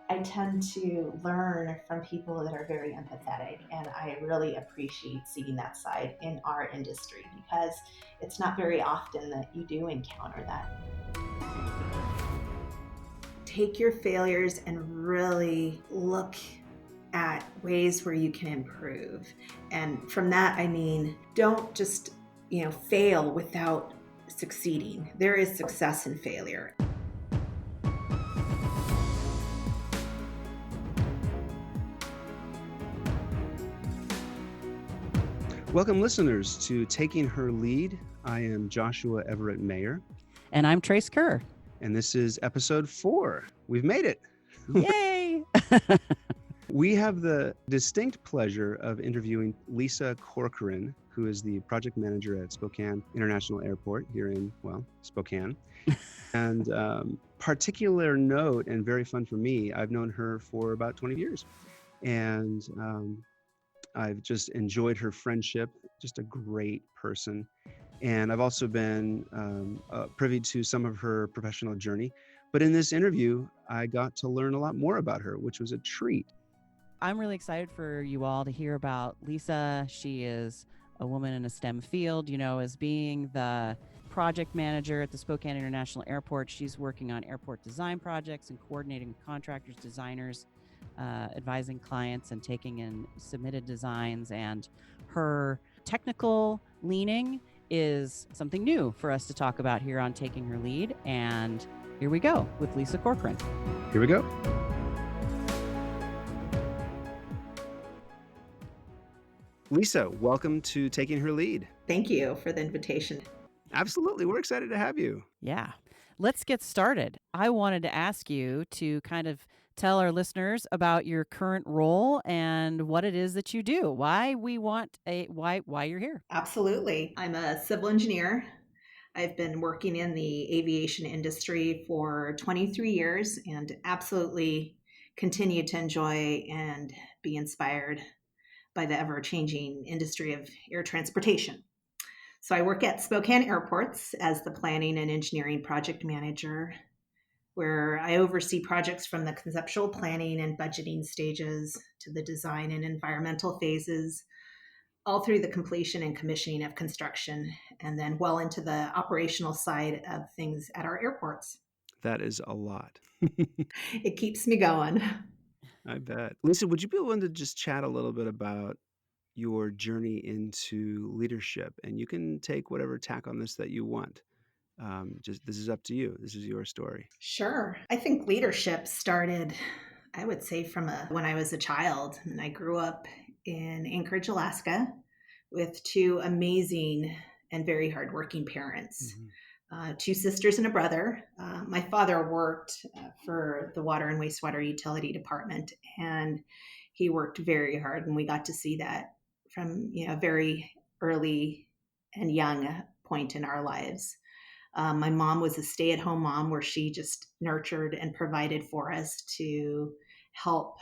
I tend to learn from people that are very empathetic, and I really appreciate seeing that side in our industry because it's not very often that you do encounter that. Take your failures and really look at ways where you can improve. And from that, I mean, don't just, fail without succeeding. There is success in failure. Welcome, listeners, to Taking Her Lead. I am Joshua Everett Mayer. And I'm Trace Kerr. And this is episode 4. We've made it. Yay! We have the distinct pleasure of interviewing Lisa Corcoran, who is the project manager at Spokane International Airport here in, Spokane. And particular note, and very fun for me, I've known her for about 20 years. And I've just enjoyed her friendship, just a great person. And I've also been privy to some of her professional journey. But in this interview, I got to learn a lot more about her, which was a treat. I'm really excited for you all to hear about Lisa. She is a woman in a STEM field, as being the project manager at the Spokane International Airport. She's working on airport design projects and coordinating with contractors, designers, advising clients and taking in submitted designs. And her technical leaning is something new for us to talk about here on Taking Her Lead. And here we go with Lisa Corcoran. Here we go. Lisa, welcome to Taking Her Lead. Thank you for the invitation. Absolutely. We're excited to have you. Yeah. Let's get started. I wanted to ask you to kind of tell our listeners about your current role and what it is that you do. Why you're here. Absolutely. I'm a civil engineer. I've been working in the aviation industry for 23 years and absolutely continue to enjoy and be inspired by the ever-changing industry of air transportation. So I work at Spokane Airports as the planning and engineering project manager, where I oversee projects from the conceptual planning and budgeting stages to the design and environmental phases, all through the completion and commissioning of construction, and then well into the operational side of things at our airports. That is a lot. It keeps me going. I bet. Lisa, would you be willing to just chat a little bit about your journey into leadership? And you can take whatever tack on this that you want. This is up to you. This is your story. Sure. I think leadership started, I would say, from when I was a child. And I grew up in Anchorage, Alaska, with two amazing and very hardworking parents. Mm-hmm. Two sisters and a brother. My father worked for the water and wastewater utility department, and he worked very hard, and we got to see that from a very early and young point in our lives. My mom was a stay-at-home mom where she just nurtured and provided for us to help,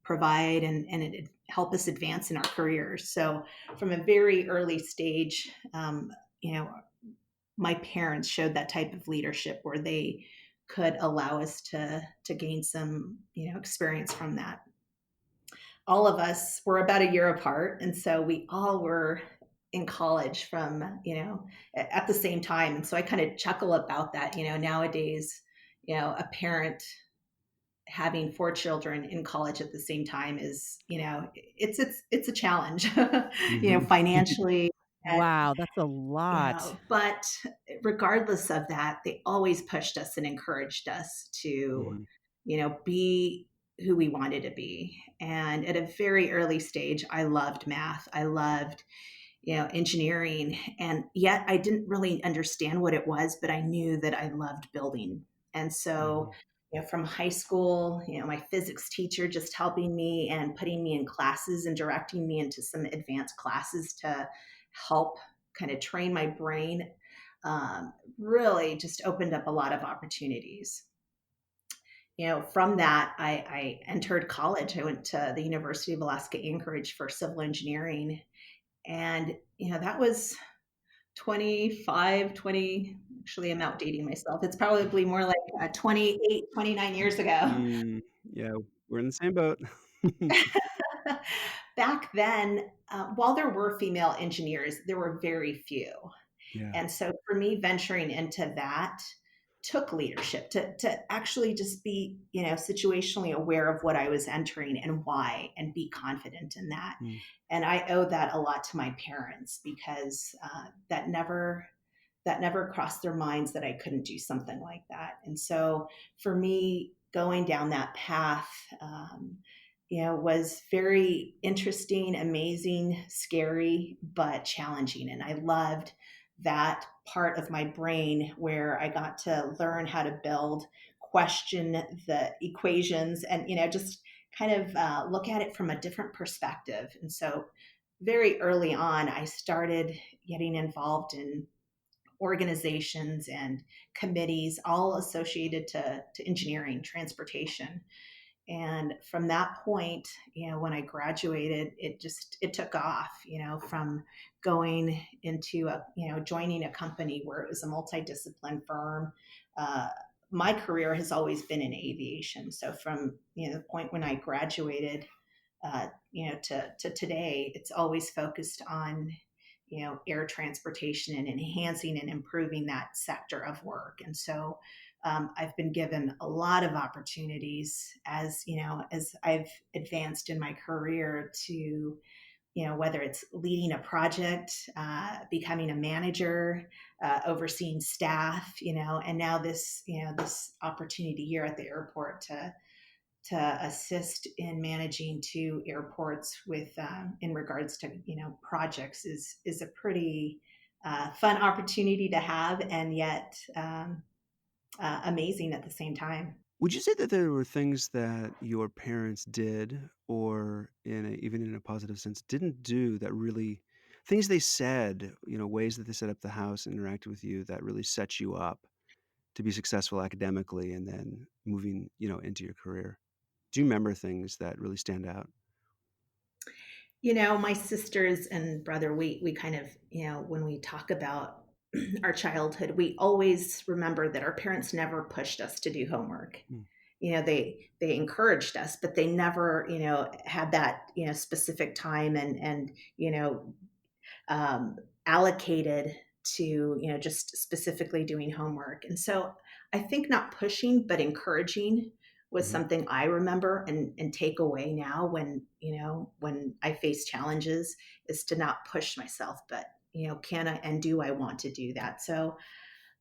provide and help us advance in our careers. So from a very early stage, my parents showed that type of leadership where they could allow us to gain some experience from that. All of us were about a year apart, and so we all were in college from at the same time. And so I kind of chuckle about that. Nowadays, a parent having 4 children in college at the same time is it's a challenge. Mm-hmm. Financially. Wow, that's a lot. But regardless of that, they always pushed us and encouraged us to, Mm-hmm. be who we wanted to be. And at a very early stage, I loved math. I loved, engineering. And yet I didn't really understand what it was, but I knew that I loved building. And so, from high school, my physics teacher just helping me and putting me in classes and directing me into some advanced classes to help kind of train my brain, really just opened up a lot of opportunities. From that, I entered college. I went to the University of Alaska Anchorage for civil engineering. And, that was 20, actually, I'm outdating myself. It's probably more like 28, 29 years ago. Yeah, we're in the same boat. Back then, while there were female engineers, there were very few. Yeah. And so for me, venturing into that took leadership to actually just be, situationally aware of what I was entering and why, and be confident in that. Mm. And I owe that a lot to my parents because that never crossed their minds that I couldn't do something like that. And so for me, going down that path, was very interesting, amazing, scary, but challenging. And I loved that part of my brain where I got to learn how to build, question the equations, and just kind of look at it from a different perspective. And so, very early on, I started getting involved in organizations and committees, all associated to engineering, transportation. And from that point, when I graduated, it took off, from going into joining a company where it was a multidiscipline firm. uh, my career has always been in aviation, so from the point when I graduated, to today, it's always focused on air transportation and enhancing and improving that sector of work. And so I've been given a lot of opportunities as I've advanced in my career to whether it's leading a project, becoming a manager, overseeing staff, and now this opportunity here at the airport to assist in managing two airports with in regards to projects is a pretty fun opportunity to have, and yet amazing at the same time. Would you say that there were things that your parents did, or even in a positive sense, didn't do that really things they said, ways that they set up the house and interacted with you that really set you up to be successful academically and then moving, into your career? Do you remember things that really stand out? My sisters and brother, we kind of, when we talk about our childhood, we always remember that our parents never pushed us to do homework. Mm. They encouraged us, but they never, had that, specific time and allocated to just specifically doing homework. And so I think not pushing but encouraging was Mhm. something I remember and take away now when when I face challenges, is to not push myself, but can I and do I want to do that. So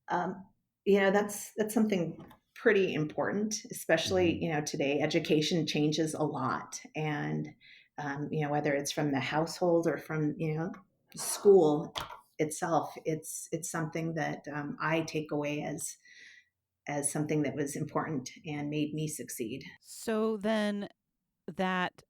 um, that's something pretty important, especially Mhm. today. Education changes a lot, and whether it's from the household or from school itself, it's something that I take away as something that was important and made me succeed. So then that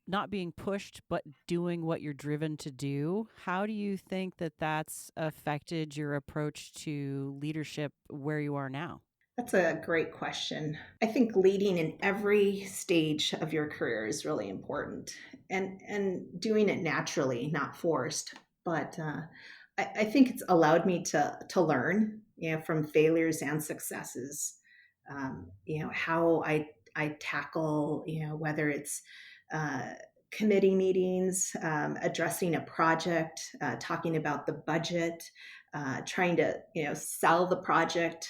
not being pushed but doing what you're driven to do, how do you think that that's affected your approach to leadership where you are now? That's a great question. I think leading in every stage of your career is really important, and doing it naturally, not forced. But I think it's allowed me to learn, from failures and successes. How I tackle, whether it's uh, committee meetings, addressing a project, talking about the budget, trying to sell the project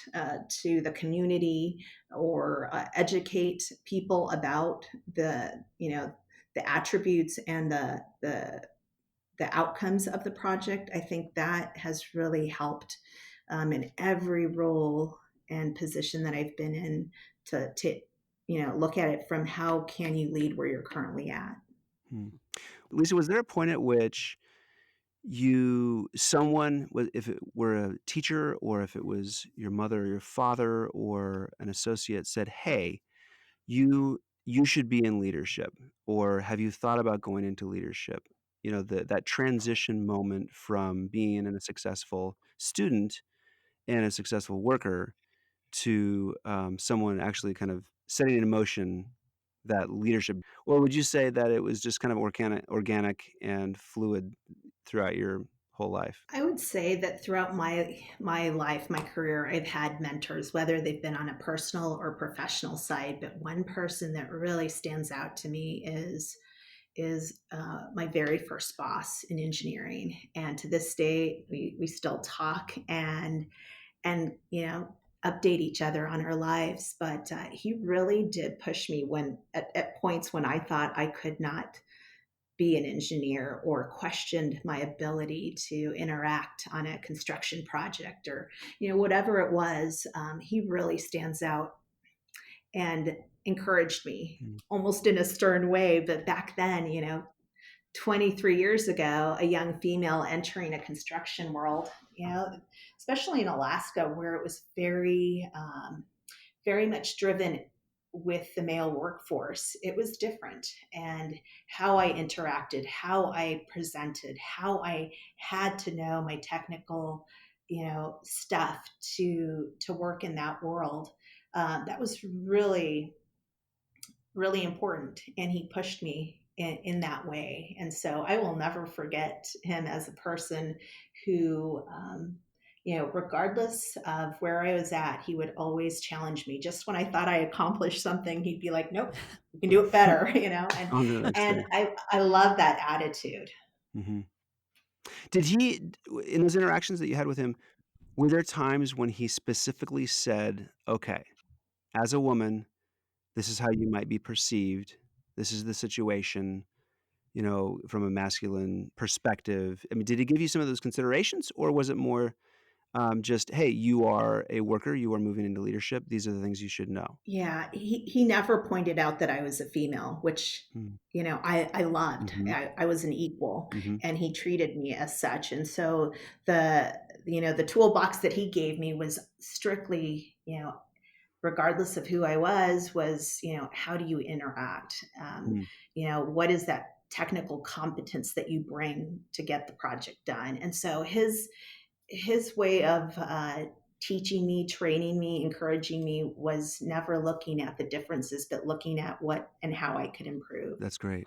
to the community, or educate people about the attributes and the outcomes of the project. I think that has really helped in every role and position that I've been in, to look at it from how can you lead where you're currently at. Hmm. Lisa, was there a point at which someone was if it were a teacher or if it was your mother or your father or an associate said, "Hey, you should be in leadership," or have you thought about going into leadership? That transition moment from being a successful student and a successful worker to, someone actually kind of setting in motion that leadership, or would you say that it was just kind of organic and fluid throughout your whole life? I would say that throughout my life, my career, I've had mentors, whether they've been on a personal or professional side. But one person that really stands out to me is my very first boss in engineering, and to this day, we still talk and update each other on our lives. But he really did push me when at points when I thought I could not be an engineer or questioned my ability to interact on a construction project or whatever it was. He really stands out and encouraged me Mm. almost in a stern way. But back then, 23 years ago, a young female entering a construction world, especially in Alaska, where it was very much driven with the male workforce, it was different. And how I interacted, how I presented, how I had to know my technical, stuff to work in that world, that was really important. And he pushed me in that way. And so I will never forget him as a person who, regardless of where I was at, he would always challenge me. Just when I thought I accomplished something, he'd be like, nope, you can do it better, and, On to the next and thing. I love that attitude. Hmm. Did he, in those interactions that you had with him, were there times when he specifically said, okay, as a woman, this is how you might be perceived. This is the situation, from a masculine perspective. I mean, did he give you some of those considerations, or was it more just, hey, you are a worker, you are moving into leadership. These are the things you should know. Yeah, he never pointed out that I was a female, which I loved. Mm-hmm. I was an equal, Mm-hmm. and he treated me as such. And so the toolbox that he gave me was strictly, regardless of who I was, how do you interact? What is that technical competence that you bring to get the project done? And so his way of teaching me, training me, encouraging me was never looking at the differences, but looking at what and how I could improve. That's great.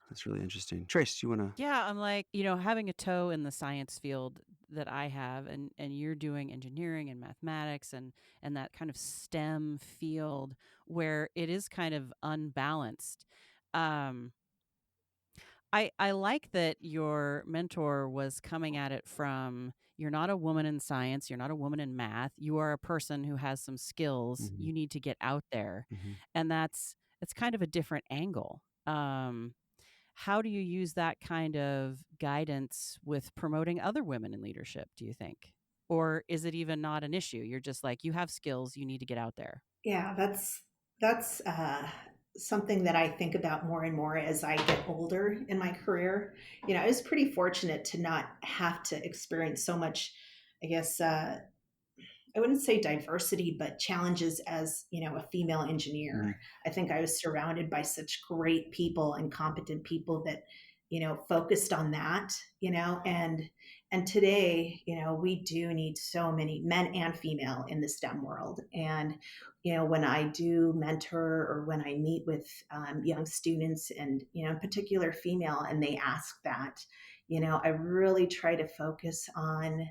That's really interesting. Trace, do you want to? Yeah, I'm like, having a toe in the science field that I have, and you're doing engineering and mathematics and that kind of STEM field where it is kind of unbalanced. Um I like that your mentor was coming at it from, you're not a woman in science, you're not a woman in math, you are a person who has some skills, Mm-hmm. you need to get out there. Mm-hmm. And that's kind of a different angle. How do you use that kind of guidance with promoting other women in leadership, do you think? Or is it even not an issue? You're just like, you have skills, you need to get out there. Yeah, that's something that I think about more and more as I get older in my career. I was pretty fortunate to not have to experience so much, I guess, I wouldn't say diversity, but challenges as, a female Mm-hmm. engineer. I think I was surrounded by such great people and competent people that, focused on that, and today, we do need so many men and female in the STEM world. And, when I do mentor or when I meet with young students and, in particular female, and they ask that, I really try to focus on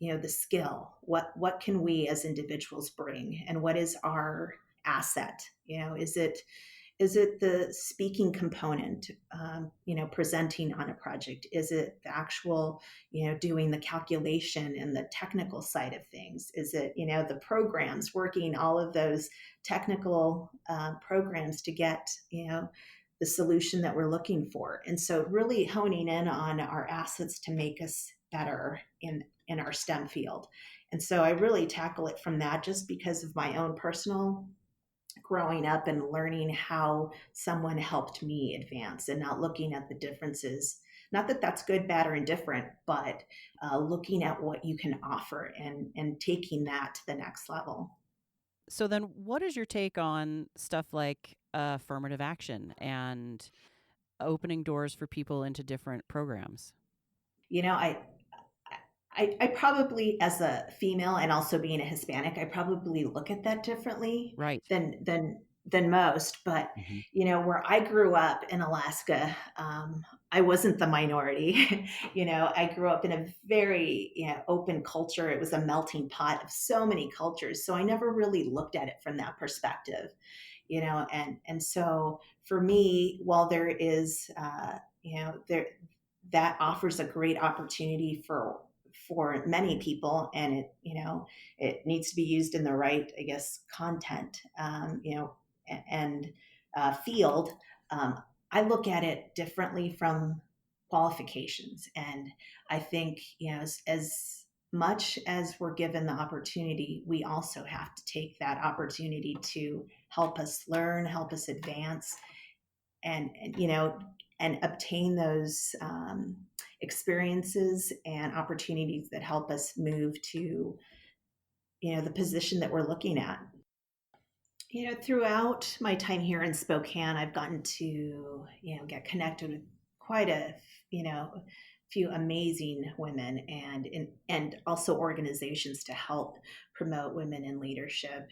the skill. What can we as individuals bring, and what is our asset? Is it the speaking component, presenting on a project? Is it the actual, doing the calculation and the technical side of things? Is it, the programs, working all of those technical programs to get, the solution that we're looking for? And so really honing in on our assets to make us better in our STEM field. And so I really tackle it from that, just because of my own personal growing up and learning how someone helped me advance, and not looking at the differences. Not that that's good, bad, or indifferent, but looking at what you can offer and taking that to the next level. So then what is your take on stuff like affirmative action and opening doors for people into different programs? You know, I probably, as a female and also being a Hispanic, I probably look at that differently Right. than than most. But Mhm. where I grew up in Alaska, I wasn't the minority. I grew up in a very open culture. It was a melting pot of so many cultures, so I never really looked at it from that perspective. And so for me, while there is there that offers a great opportunity for many people, and it needs to be used in the right, I guess, content, and field. I look at it differently from qualifications, and I think as much as we're given the opportunity, we also have to take that opportunity to help us learn, help us advance, and obtain those experiences and opportunities that help us move to the position that we're looking at. Throughout my time here in Spokane, I've gotten to get connected with quite a few amazing women, and also organizations to help promote women in leadership.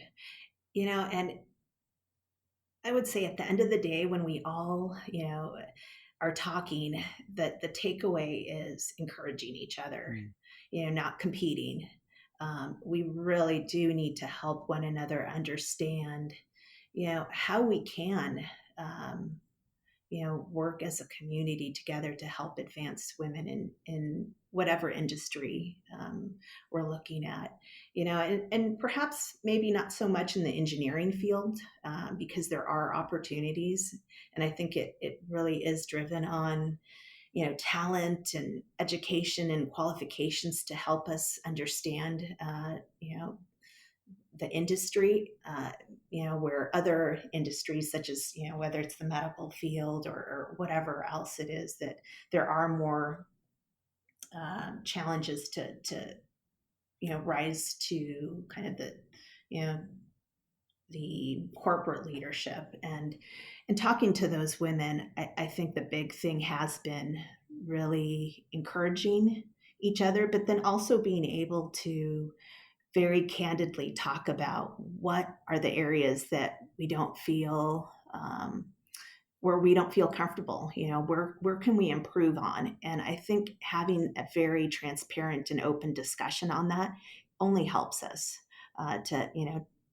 And I would say at the end of the day, when we all are talking, that the takeaway is encouraging each other, Mm. not competing. We really do need to help one another understand how we can um, work as a community together to help advance women in whatever industry we're looking at. And perhaps maybe not so much in the engineering field, because there are opportunities. And I think it really is driven on talent and education and qualifications to help us understand the industry, where other industries, such as whether it's the medical field or whatever else it is, that there are more challenges to rise to kind of you know the corporate leadership. And talking to those women, I think the big thing has been really encouraging each other, but then also being able to very candidly talk about what are the areas that we don't feel where we don't feel comfortable. Where can we improve on? And I think having a very transparent and open discussion on that only helps us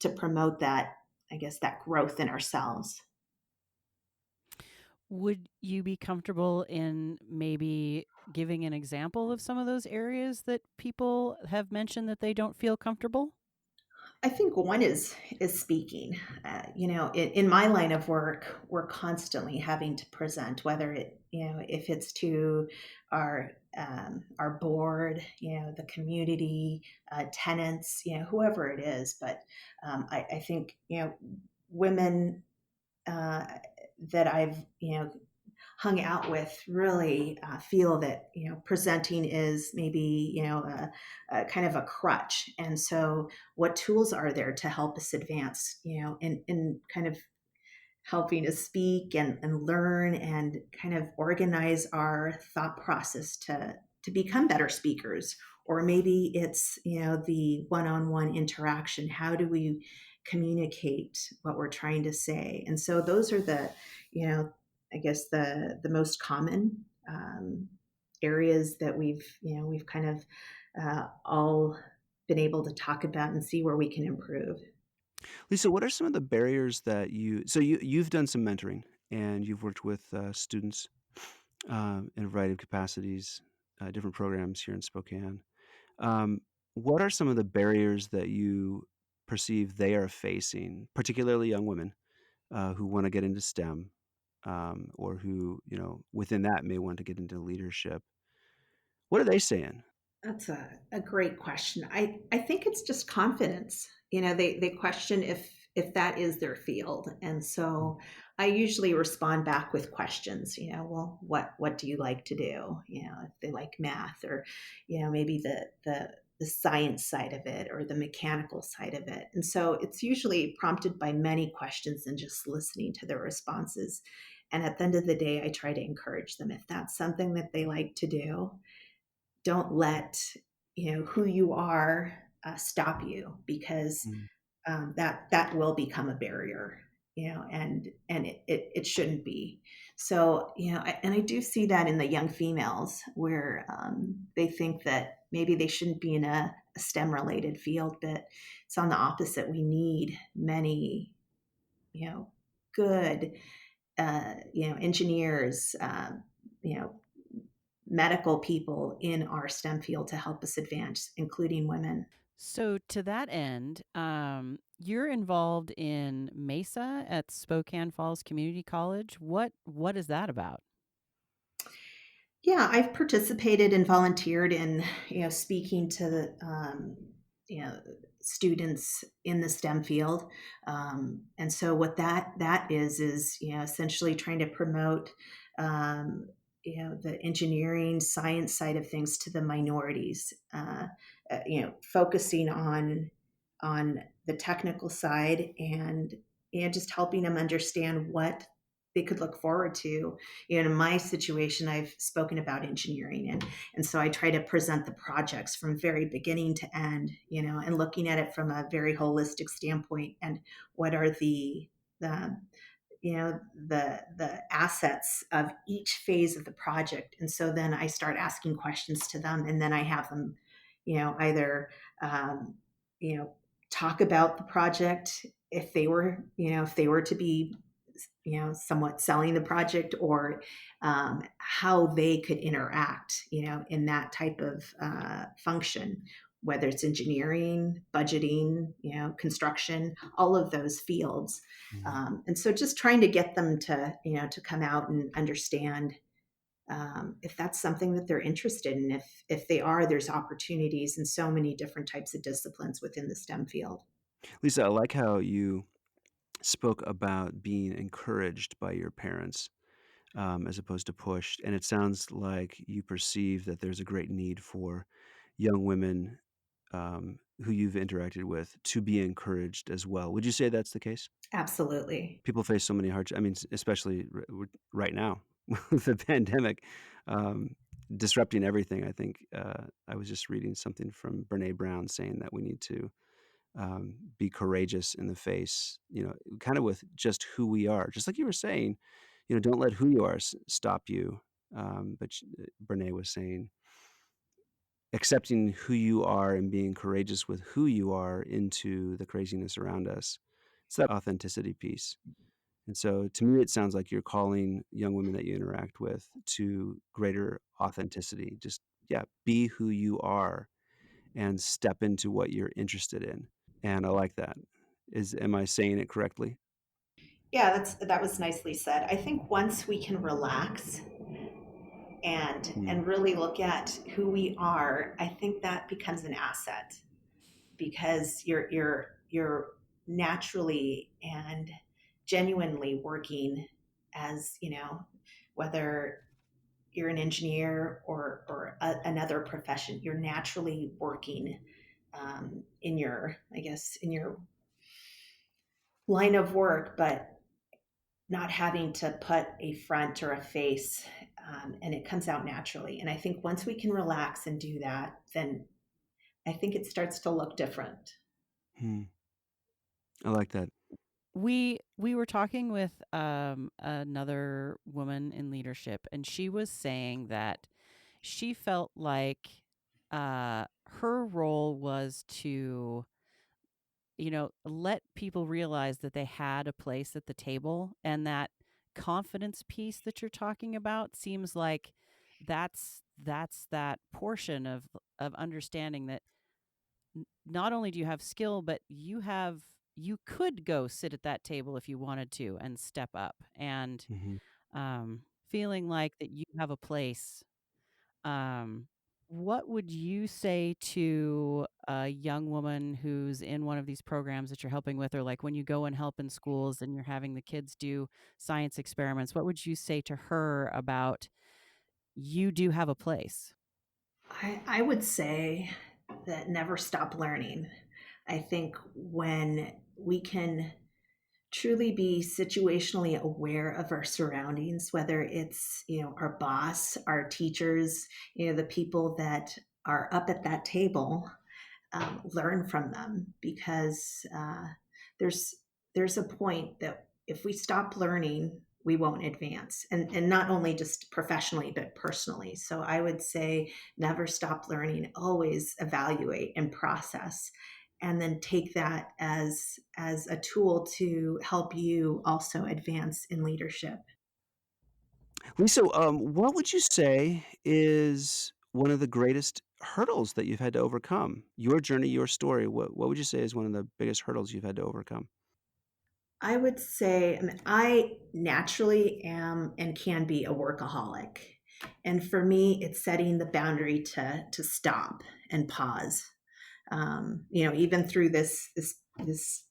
to promote that, I guess, that growth in ourselves. Would you be comfortable in maybe giving an example of some of those areas that people have mentioned that they don't feel comfortable? I think one is speaking. In my line of work, we're constantly having to present, whether if it's to our board, the community, tenants, whoever it is. But I think women uh, that I've hung out with really feel that presenting is maybe a kind of a crutch. And so what tools are there to help us advance in kind of helping us speak and learn and kind of organize our thought process to become better speakers? Or maybe it's the one-on-one interaction. How do we communicate what we're trying to say? And so those are the you know I guess the most common areas that we've kind of all been able to talk about and see where we can improve. Lisa, what are some of the barriers that you've done some mentoring and you've worked with students in a variety of capacities, different programs here in Spokane. Um, what are some of the barriers that you perceive they are facing, particularly young women who want to get into STEM, or who, within that may want to get into leadership? What are they saying? That's a great question. I think it's just confidence. They question if that is their field. And Mm. so I usually respond back with questions, well, what do you like to do? If they like math, or, maybe the science side of it, or the mechanical side of it. And so it's usually prompted by many questions and just listening to their responses. And at the end of the day, I try to encourage them, if that's something that they like to do, don't let who you are stop you, because Mm. that will become a barrier. and it shouldn't be. So, and I do see that in the young females where they think that maybe they shouldn't be in a STEM related field, but it's on the opposite. We need many, good, engineers, you know, medical people in our STEM field to help us advance, including women. So to that end, you're involved in Mesa at Spokane Falls Community College. What is that about? Yeah, I've participated and volunteered in, speaking to you know, students in the STEM field. And so what that is, essentially trying to promote, um, the engineering science side of things to the minorities, focusing on the technical side and, just helping them understand what they could look forward to. In my situation, I've spoken about engineering, and so I try to present the projects from very beginning to end, and looking at it from a very holistic standpoint. And what are the the assets of each phase of the project. And so then I start asking questions to them, and then I have them, either um, you know talk about the project if they were to be, somewhat selling the project, or how they could interact, in that type of function, whether it's engineering, budgeting, construction, all of those fields. Mhm. And so just trying to get them to, to come out and understand, if that's something that they're interested in. If they are, there's opportunities in so many different types of disciplines within the STEM field. Lisa, I like how you spoke about being encouraged by your parents, as opposed to pushed. And it sounds like you perceive that there's a great need for young women, who you've interacted with, to be encouraged as well. Would you say that's the case? Absolutely. People face so many hardships. I mean, especially right now with the pandemic, um, disrupting everything. I think I was just reading something from Brene Brown saying that we need to, be courageous in the face, kind of with just who we are. Just like you were saying, don't let who you are stop you. Brene was saying, accepting who you are and being courageous with who you are into the craziness around us. It's that authenticity piece. And so to me, it sounds like you're calling young women that you interact with to greater authenticity. Just, yeah, be who you are and step into what you're interested in. And I like that. Am I saying it correctly? Yeah, that was nicely said. I think once we can relax Hmm. and really look at who we are, I think that becomes an asset, because you're naturally and genuinely working as, whether you're an engineer or another profession, you're naturally working, in your, I guess, in your line of work, but not having to put a front or a face, and it comes out naturally. And I think once we can relax and do that, then I think it starts to look different. Hmm. I like that. We were talking with another woman in leadership, and she was saying that she felt like her role was to, let people realize that they had a place at the table, and that confidence piece that you're talking about seems like that's that portion of understanding that not only do you have skill, but you could go sit at that table if you wanted to and step up, and Hmm. feeling like that you have a place. um, what would you say to a young woman who's in one of these programs that you're helping with, or like when you go and help in schools and you're having the kids do science experiments? What would you say to her about, you do have a place? I would say that never stop learning. I think when we can truly be situationally aware of our surroundings, whether it's, our boss, our teachers, the people that are up at that table, learn from them, because there's there's a point that if we stop learning, we won't advance. And not only just professionally, but personally. So I would say never stop learning, always evaluate and process. And then take that as a tool to help you also advance in leadership. Lisa, what would you say is one of the greatest hurdles that you've had to overcome? Your journey, your story. What would you say is one of the biggest hurdles you've had to overcome? I would say, I mean, I naturally am and can be a workaholic. And for me, it's setting the boundary to stop and pause. Even through this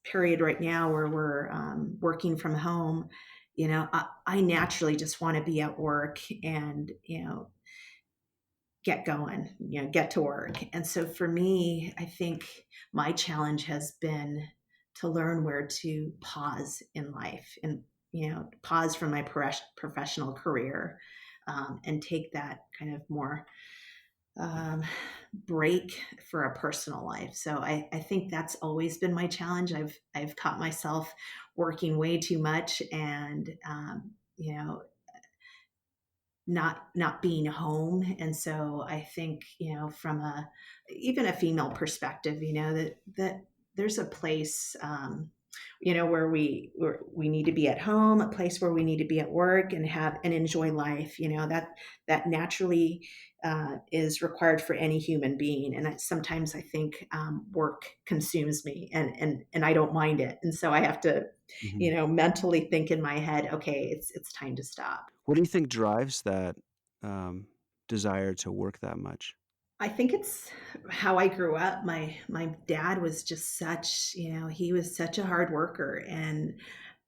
period right now where we're working from home, I naturally just want to be at work and get going, get to work. And so for me, I think my challenge has been to learn where to pause in life and, pause from my professional career, and take that kind of more um, break for a personal life. So I think that's always been my challenge. I've caught myself working way too much and, not being home. And so I think, from a even a female perspective, that there's a place, where we need to be at home, a place where we need to be at work and have and enjoy life, that naturally is required for any human being. And sometimes I think work consumes me, and I don't mind it. And so I have to, Mhm. mentally think in my head, okay, it's time to stop. What do you think drives that um, desire to work that much? I think it's how I grew up. My dad was just such, he was such a hard worker, and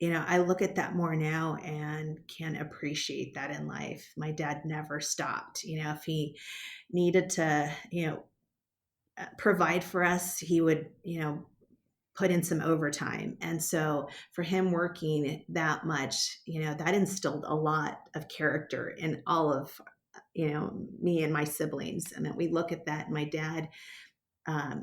I look at that more now and can appreciate that in life. My dad never stopped. If he needed to, provide for us, he would, put in some overtime. And so for him working that much, that instilled a lot of character in all of me and my siblings. And that we look at that, my dad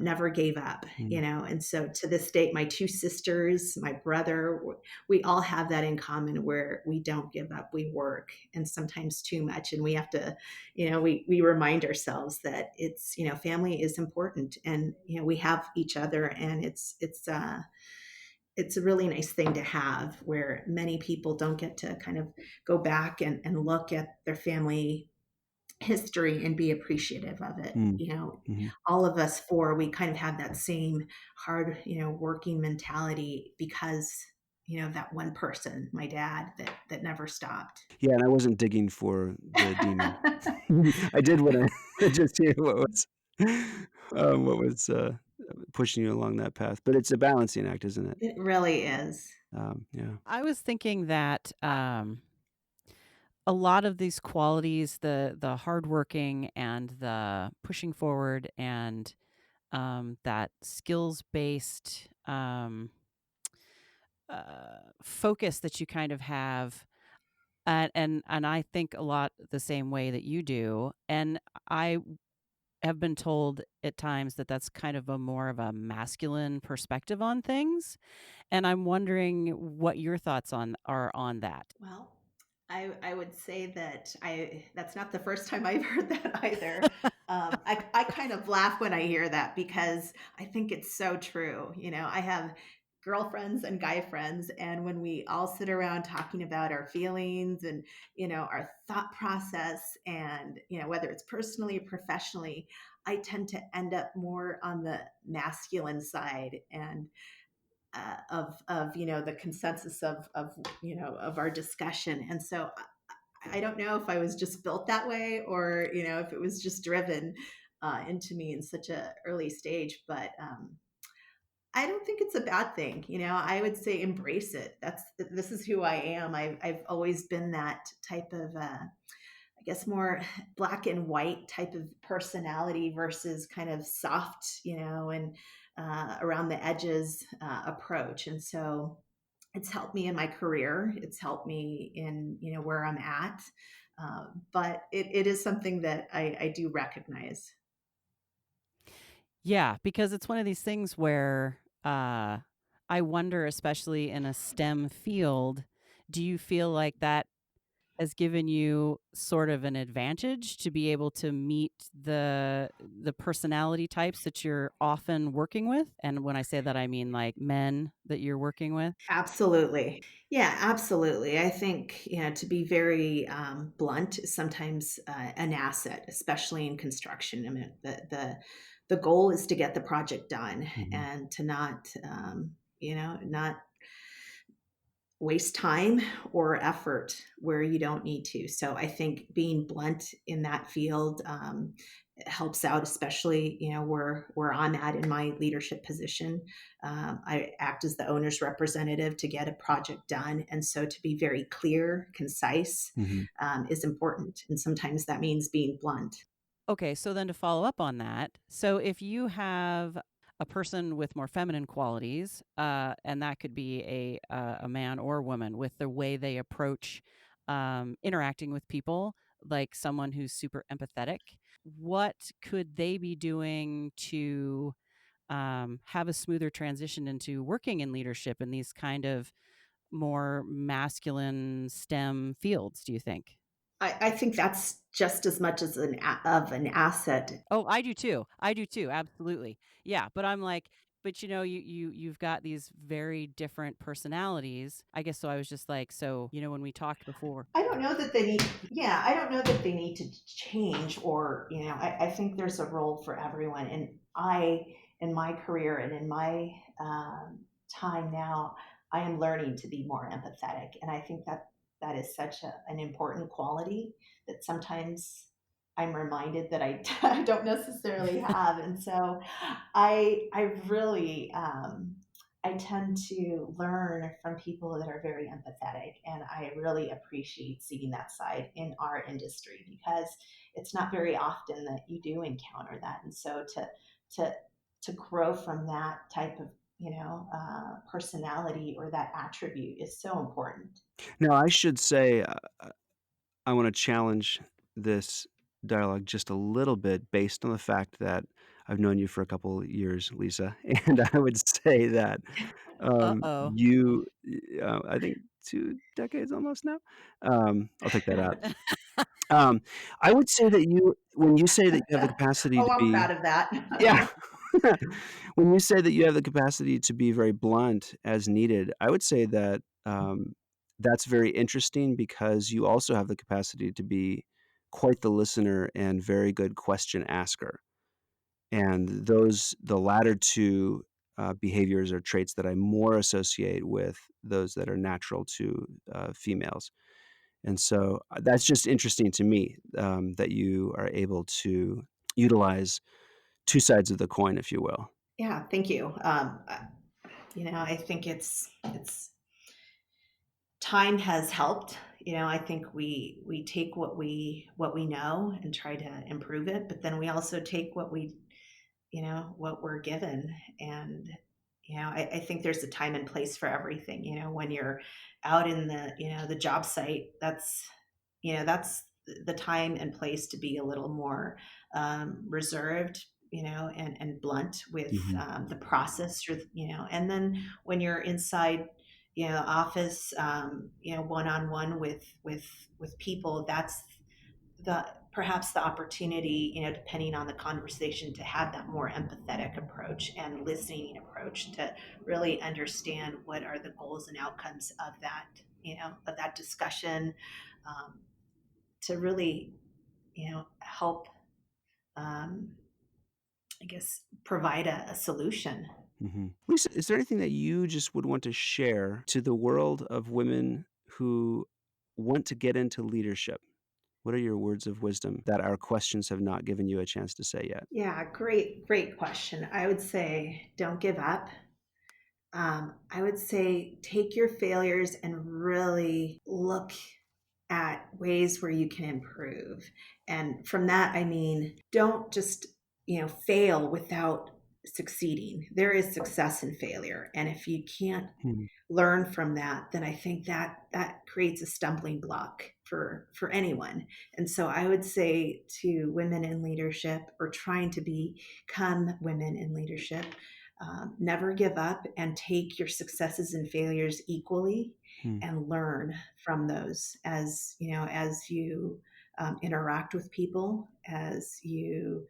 never gave up, Mm, and so to this date, my two sisters, my brother, we all have that in common where we don't give up. We work, and sometimes too much. And we have to, we remind ourselves that it's, family is important, and, we have each other. And it's a really nice thing to have where many people don't get to kind of go back and look at their family history and be appreciative of it. mm, mhm. All of us four, we kind of have that same hard, working mentality because, that one person, my dad, that never stopped. Yeah, and I wasn't digging for the demon. I did want to just hear what was pushing you along that path, but it's a balancing act, isn't it? It really is. Yeah. I was thinking that a lot of these qualities, the hardworking and the pushing forward and that skills based focus that you kind of have, and I think a lot the same way that you do, and I have been told at times that that's kind of a more of a masculine perspective on things, and I'm wondering what your thoughts on that. Well, I would say that that's not the first time I've heard that either. I kind of laugh when I hear that because I think it's so true. I have girlfriends and guy friends, and when we all sit around talking about our feelings and, our thought process, and, whether it's personally or professionally, I tend to end up more on the masculine side. And of the consensus of our discussion. And so I don't know if I was just built that way, or if it was just driven into me in such a early stage. But I don't think it's a bad thing. I would say embrace it. This is who I am. I've always been that type of I guess more black and white type of personality versus kind of soft, and around the edges approach. And so it's helped me in my career. It's helped me in, where I'm at. But it is something that I do recognize. Yeah, because it's one of these things where I wonder, especially in a STEM field, do you feel like that has given you sort of an advantage to be able to meet the personality types that you're often working with? And when I say that, I mean like men that you're working with. Absolutely. Yeah, absolutely. I think, to be very blunt, is sometimes an asset, especially in construction. I mean, the goal is to get the project done Mhm. and to not, not waste time or effort where you don't need to. So I think being blunt in that field helps out, especially where I'm at in my leadership position. I act as the owner's representative to get a project done, and so to be very clear, concise Mhm. is important, and sometimes that means being blunt. Okay, so then to follow up on that, so if you have a person with more feminine qualities, and that could be a man or a woman with the way they approach interacting with people, like someone who's super empathetic, what could they be doing to have a smoother transition into working in leadership in these kind of more masculine STEM fields? Do you think? I think that's just as much as of an asset. Oh, I do too. I do too. Absolutely. Yeah, but I'm like, but you've got these very different personalities. I guess so I was just like, so, when we talked before. I don't know that they need, yeah, I don't know that they need to change or, I think there's a role for everyone. And in my career and in my time now, I am learning to be more empathetic. And I think that that is such an important quality that sometimes I'm reminded that I don't necessarily have. And so I really, I tend to learn from people that are very empathetic, and I really appreciate seeing that side in our industry because it's not very often that you do encounter that. And so to to grow from that type of personality or that attribute is so important. Now, I should say, I want to challenge this dialogue just a little bit based on the fact that I've known you for a couple of years, Lisa, and I would say that Uh-oh. I think 2 decades almost now. I'll take that out. Um, I would say that when you say that you have the capacity Oh, to I'm be, proud of that. yeah. When you say that you have the capacity to be very blunt as needed, I would say that, that's very interesting because you also have the capacity to be quite the listener and very good question asker. And the latter 2, behaviors or traits that I more associate with those that are natural to, females. And so, that's just interesting to me, that you are able to utilize 2 sides of the coin, if you will. Yeah, thank you. I think it's time has helped. I think we take what we know and try to improve it, but then we also take what we're given. And I think there's a time and place for everything. When you're out in the job site, that's the time and place to be a little more reserved, and blunt with Mhm. the process, and then when you're inside office, one-on-one with people, that's the perhaps the opportunity, depending on the conversation, to have that more empathetic approach and listening approach to really understand what are the goals and outcomes of that discussion, um, to really, help, um, I guess, provide a solution. Mhm. Lisa, is there anything that you just would want to share to the world of women who want to get into leadership? What are your words of wisdom that our questions have not given you a chance to say yet? Yeah, great question. I would say don't give up. I would say take your failures and really look at ways where you can improve. And from that, I mean, don't just, fail without succeeding. There is success in failure. And if you can't Mhm. learn from that, then I think that creates a stumbling block for anyone. And so I would say to women in leadership or trying to become women in leadership, never give up and take your successes and failures equally Hmm. and learn from those as you interact with people, as you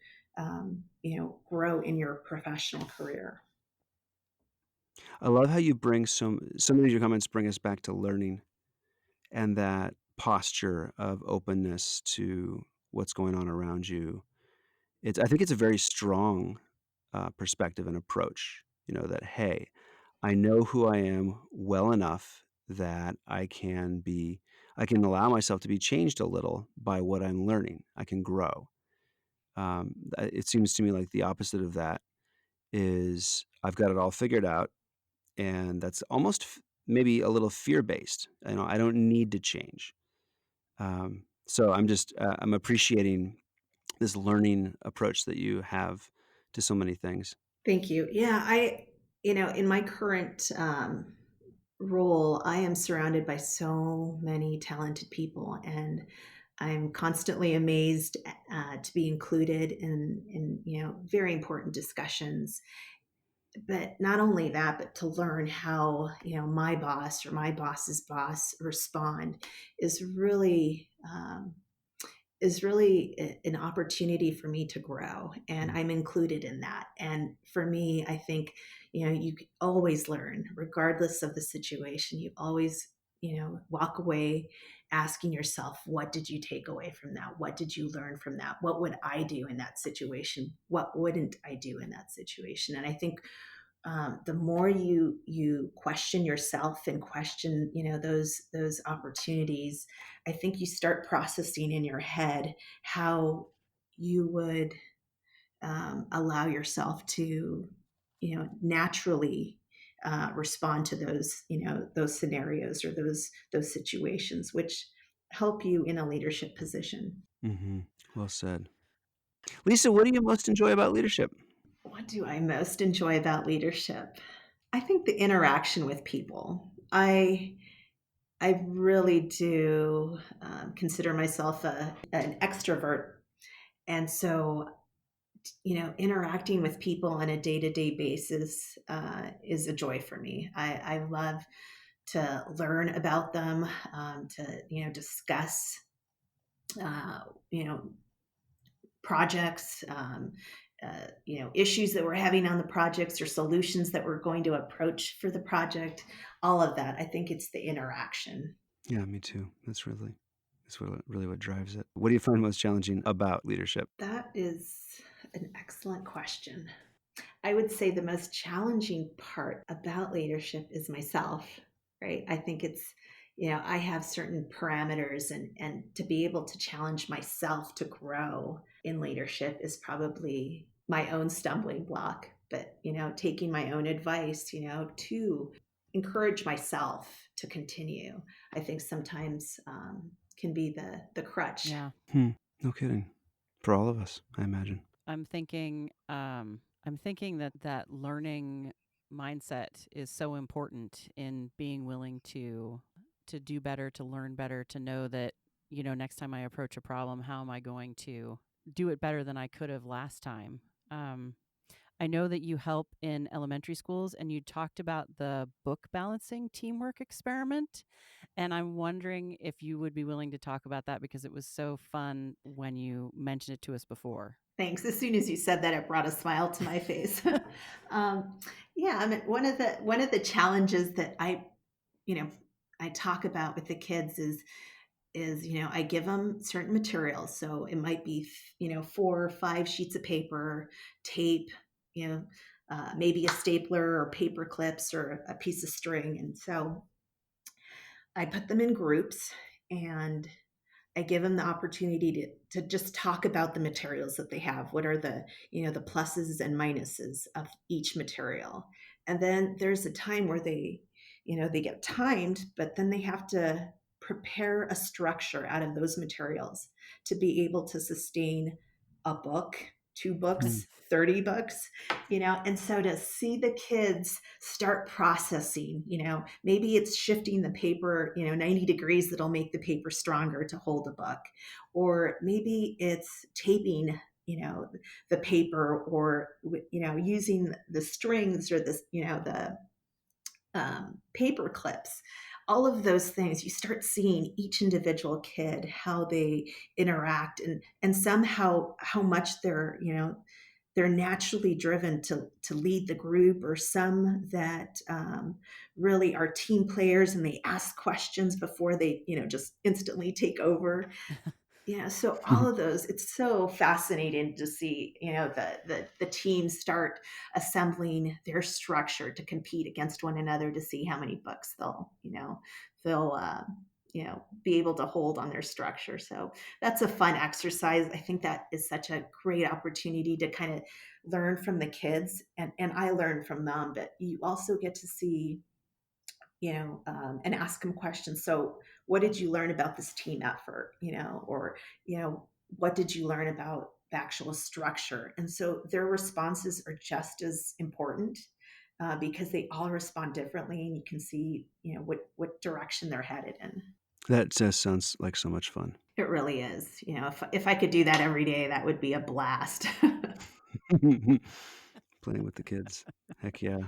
grow in your professional career. I love how you bring some of your comments bring us back to learning and that posture of openness to what's going on around you. I think it's a very strong perspective and approach. That hey, I know who I am well enough that I can allow myself to be changed a little by what I'm learning. I can grow. It seems to me like the opposite of that is I've got it all figured out, and that's almost maybe a little fear based. I don't need to change. So I'm appreciating this learning approach that you have to so many things. Thank you. Yeah, in my current role, I am surrounded by so many talented people, and I'm constantly amazed to be included in very important discussions. But not only that, but to learn how my boss or my boss's boss respond is really an opportunity for me to grow, and Mm. I'm included in that. And for me, I think you can always learn regardless of the situation. You always walk away asking yourself, what did you take away from that? What did you learn from that? What would I do in that situation? What wouldn't I do in that situation? And I think the more you question yourself and question those opportunities, I think you start processing in your head how you would allow yourself to naturally respond to those scenarios or those situations, which help you in a leadership position. Hmm. Well said. Lisa, what do you most enjoy about leadership? What do I most enjoy about leadership? I think the interaction with people. I really do consider myself an extrovert. And so, interacting with people on a day to day basis is a joy for me. I love to learn about them, to, discuss, uh, you know, projects, issues that we're having on the projects or solutions that we're going to approach for the project, all of that. I think it's the interaction. Yeah, me too. Really what drives it. What do you find most challenging about leadership? That is an excellent question. I would say the most challenging part about leadership is myself, right? I think I have certain parameters, and to be able to challenge myself to grow in leadership is probably my own stumbling block. But, taking my own advice, to encourage myself to continue, I think sometimes can be the crutch. Yeah. Hmm. No kidding. For all of us, I imagine. I'm thinking that learning mindset is so important in being willing to do better, to learn better, to know that, next time I approach a problem, how am I going to do it better than I could have last time? Um, I know that you help in elementary schools, and you talked about the book balancing teamwork experiment. And I'm wondering if you would be willing to talk about that because it was so fun when you mentioned it to us before. Thanks. As soon as you said that, it brought a smile to my face. um, yeah, I mean, one of the challenges that you know, I talk about with the kids is I give them certain materials. So it might be 4 or 5 sheets of paper, tape, you know, maybe a stapler or paper clips or a piece of string, and so I put them in groups, and I give them the opportunity to just talk about the materials that they have. What are the pluses and minuses of each material? And then there's a time where they get timed, but then they have to prepare a structure out of those materials to be able to sustain a book, two Hmm. books, 30 books, and so to see the kids start processing, maybe it's shifting the paper 90 degrees that'll make the paper stronger to hold a book, or maybe it's taping the paper, or using the strings, or the paper clips, all of those things. You start seeing each individual kid, how they interact, and somehow how much they're naturally driven to lead the group, or some that really are team players, and they ask questions before they just instantly take over. Yeah, so all of those, it's so fascinating to see, the teams start assembling their structure to compete against one another, to see how many books they'll be able to hold on their structure. So that's a fun exercise. I think that is such a great opportunity to kind of learn from the kids, and I learn from them, but you also get to see, and ask them questions. So, what did you learn about this team effort? Or, what did you learn about the actual structure? And so their responses are just as important, because they all respond differently, and you can see, what direction they're headed in. That just sounds like so much fun. It really is. If I could do that every day, that would be a blast. Playing with the kids. Heck yeah.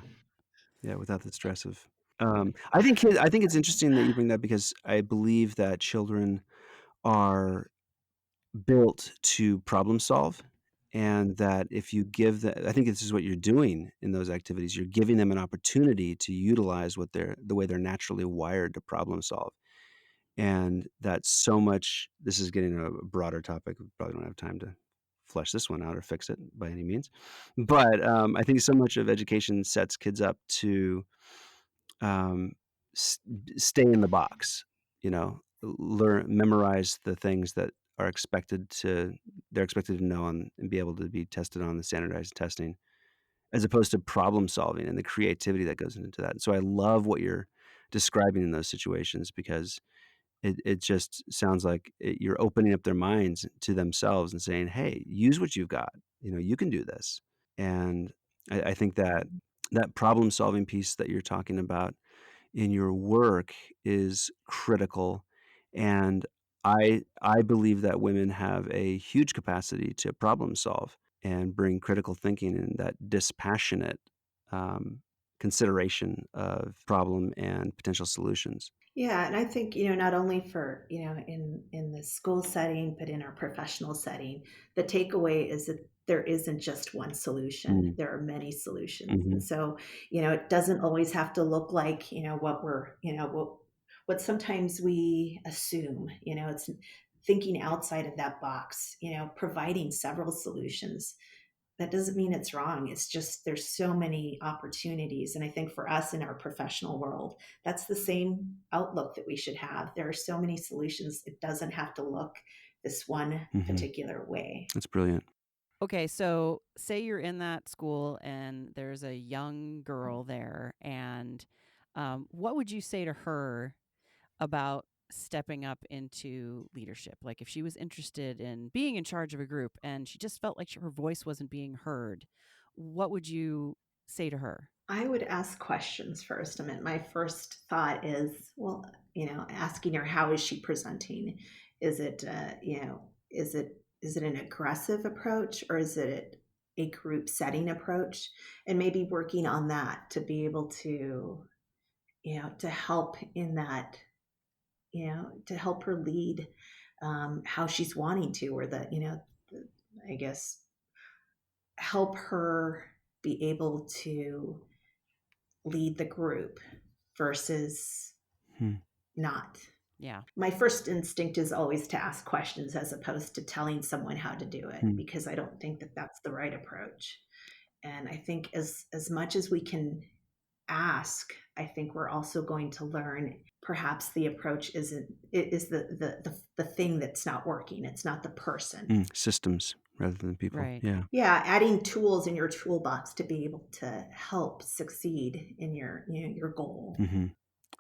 Yeah, without the stress of I think it's interesting that you bring that because I believe that children are built to problem solve, and that if you give the I think this is what you're doing in those activities. You're giving them an opportunity to utilize the way they're naturally wired to problem solve. And that so much this is getting a broader topic. We probably don't have time to flesh this one out or fix it by any means. But I think so much of education sets kids up to um, s- stay in the box, learn, memorize the things that are expected to they're expected to know and be able to be tested on the standardized testing, as opposed to problem solving and the creativity that goes into that. So I love what you're describing in those situations because it just sounds like you're opening up their minds to themselves and saying, "Hey, use what you've got. You can do this." And I think that that problem solving piece that you're talking about in your work is critical. And I believe that women have a huge capacity to problem solve and bring critical thinking and that dispassionate um, consideration of problem and potential solutions. Yeah, and I think, not only for, in the school setting, but in our professional setting, the takeaway is that there isn't just one solution. Mm, There are many solutions. And mhm, so, it doesn't always have to look like, what we're, what sometimes we assume. It's thinking outside of that box, providing several solutions. That doesn't mean it's wrong. It's just there's so many opportunities. And I think for us in our professional world, that's the same outlook that we should have. There are so many solutions. It doesn't have to look this one mhm. particular way. That's brilliant. Okay, so say you're in that school and there's a young girl there, and what would you say to her about stepping up into leadership? Like if she was interested in being in charge of a group and she just felt like her voice wasn't being heard, what would you say to her? I would ask questions first. I mean, my first thought is, well, asking her, how is she presenting? Is it, is it an aggressive approach, or is it a group setting approach? And maybe working on that to be able to, to help in that, to help her lead, how she's wanting to, or I guess, help her be able to lead the group versus Hmm. not. Yeah. My first instinct is always to ask questions as opposed to telling someone how to do it, Hmm. because I don't think that that's the right approach. And I think as much as we can ask, I think we're also going to learn perhaps the approach isn't it is the thing that's not working. It's not the person. Systems rather than people. Right. Yeah. Yeah, adding tools in your toolbox to be able to help succeed in your goal. Hmm.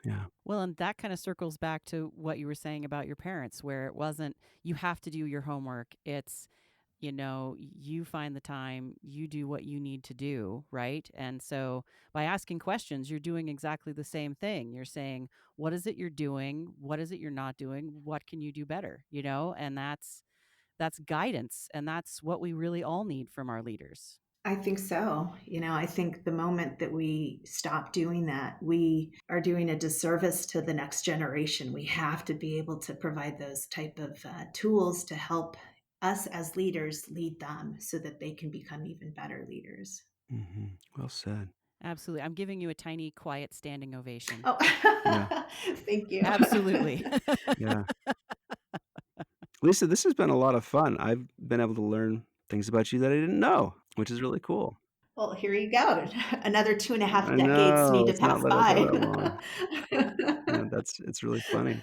Yeah. Well, and that kind of circles back to what you were saying about your parents, where it wasn't, you have to do your homework. It's, you find the time, you do what you need to do, right? And so by asking questions, you're doing exactly the same thing. You're saying, what is it you're doing? What is it you're not doing? What can you do better? And that's guidance, and that's what we really all need from our leaders. I think so. I think the moment that we stop doing that, we are doing a disservice to the next generation. We have to be able to provide those type of tools to help us as leaders lead them so that they can become even better leaders. Well said. Absolutely. I'm giving you a tiny, quiet standing ovation. Oh, Yeah. thank you. Absolutely. Yeah. Lisa, this has been a lot of fun. I've been able to learn things about you that I didn't know, which is really cool. Well, here you go. Another 2.5 I decades know. need to Let's not pass let it go by. that long. Yeah, it's really funny.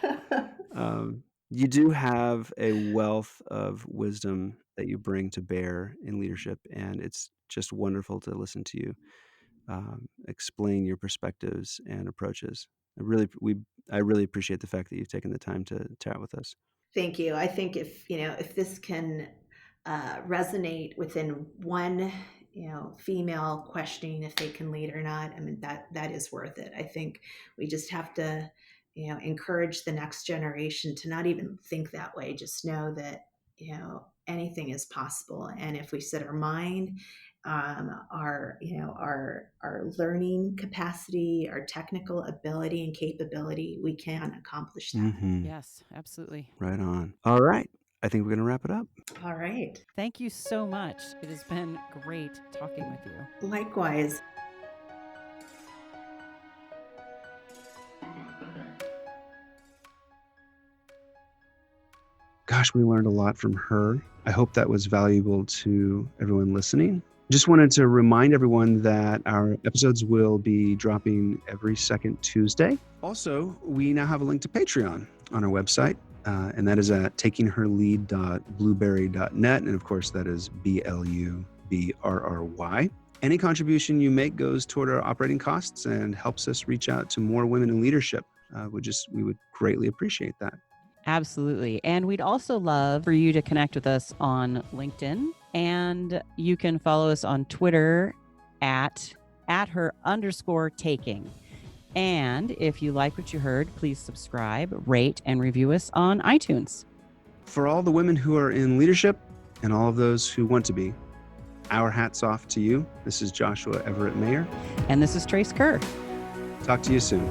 You do have a wealth of wisdom that you bring to bear in leadership, and it's just wonderful to listen to you explain your perspectives and approaches. I really appreciate the fact that you've taken the time to chat with us. Thank you. I think if this can resonate within one, female questioning if they can lead or not, I mean that is worth it. I think we just have to, encourage the next generation to not even think that way. Just know that anything is possible, and if we set our mind, our learning capacity, our technical ability and capability, we can accomplish that. Yes, absolutely. Right on. All right. I think we're going to wrap it up. All right. Thank you so much. It has been great talking with you. Likewise. Gosh, we learned a lot from her. I hope that was valuable to everyone listening. Just wanted to remind everyone that our episodes will be dropping every second Tuesday. Also, we now have a link to Patreon on our website, and that is at takingherlead.blueberry.net. And of course, that is BLUBRRY. Any contribution you make goes toward our operating costs and helps us reach out to more women in leadership. We would greatly appreciate that. Absolutely. And we'd also love for you to connect with us on LinkedIn. And you can follow us on Twitter at @her_taking. And if you like what you heard, please subscribe, rate, and review us on iTunes. For all the women who are in leadership and all of those who want to be, our hats off to you. This is Joshua Everett Mayer. And this is Trace Kerr. Talk to you soon.